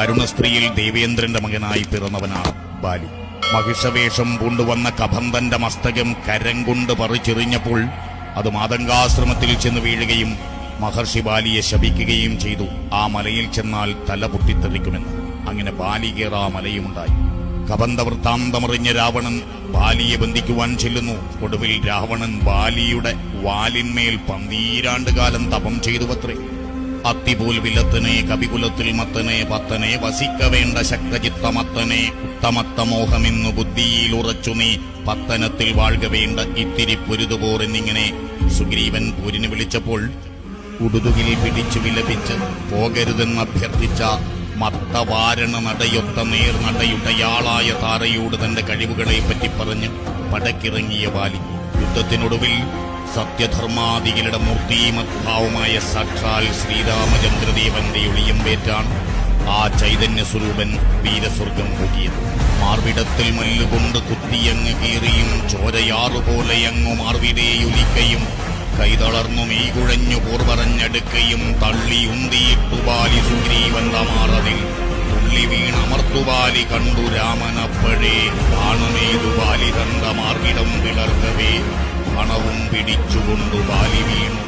അരുണസ്ത്രീയിൽ ദേവേന്ദ്രന്റെ മകനായി പിറന്നവനാണ് ബാലി. മഹിഷവേഷം പൂണ്ടുവന്ന കബന്ധന്റെ മസ്തകം കരം കൊണ്ട് പറിച്ചെറിഞ്ഞപ്പോൾ അത് മാതംഗാശ്രമത്തിൽ ചെന്ന് വീഴുകയും മഹർഷി ബാലിയെ ശപിക്കുകയും ചെയ്തു. ആ മലയിൽ ചെന്നാൽ തല പൊട്ടിത്തെറിക്കുമെന്ന്. അങ്ങനെ ബാലി കയറാ മലയുമുണ്ടായി. കബന്ധ വൃത്താന്തമറിഞ്ഞ രാവണൻ ബാലിയെ ബന്ധിക്കുവാൻ ചെല്ലുന്നു. ഒടുവിൽ രാവണൻ ബാലിയുടെ വാലിന്മേൽ 12 കാലം തപം ചെയ്തുവത്രേ. അത്തിപോൽ വിലത്തനെ കവികുലത്തിൽ മത്തനെ പത്തനെ വസിക്ക വേണ്ട ശക്തചിത്തമത്തനെ ഉത്തമത്തമോഹമെന്നു ബുദ്ധിയിൽ ഉറച്ചു നീ പത്തനത്തിൽ വാഴ്ക വേണ്ട ഇത്തിരി പൊരുതുപോർ എന്നിങ്ങനെ സുഗ്രീവൻ പോരിന് വിളിച്ചപ്പോൾ ഉടുതുകിൽ പിടിച്ചു വിലപിച്ച് പോകരുതെന്നഭ്യർത്ഥിച്ച മത്തവാരണ നടയൊത്ത നേർനടയുടയാളായ താരയോട് തന്റെ കഴിവുകളെ പറ്റി പറഞ്ഞ് പടക്കിറങ്ങിയ ബാലി യുദ്ധത്തിനൊടുവിൽ സത്യധർമാദികളുടെ മൂർത്തിമദ്ഭാവമായ സാക്ഷാൽ ശ്രീരാമചന്ദ്രദേവന്റെ ഒളിയമ്പേറ്റാണ് ആ ചൈതന്യ സ്വരൂപൻ വീരസ്വർഗം പോകിയത്. മാർവിടത്തിൽ മല്ലുകൊണ്ട് കുത്തിയങ്ങ് കീറിയും ചോരയാറുപോലെയങ്ങു മാർവിടേയൊലിക്കയും കൈതളർന്നു മെയ്കുഴഞ്ഞു പോർപറഞ്ഞടുക്കയും തള്ളിയുന്തിയിട്ടു ബാലി സുഗ്രീവൻ തമാറതിൽ തുള്ളി വീണമർത്തുബാലി കണ്ടു രാമനപ്പഴേ ബാണമേതു ബാലി തണ്ട മാർവിടം പിളർക്കവേ പണവും പിടിച്ചുകൊണ്ടു ബാലി വീണു.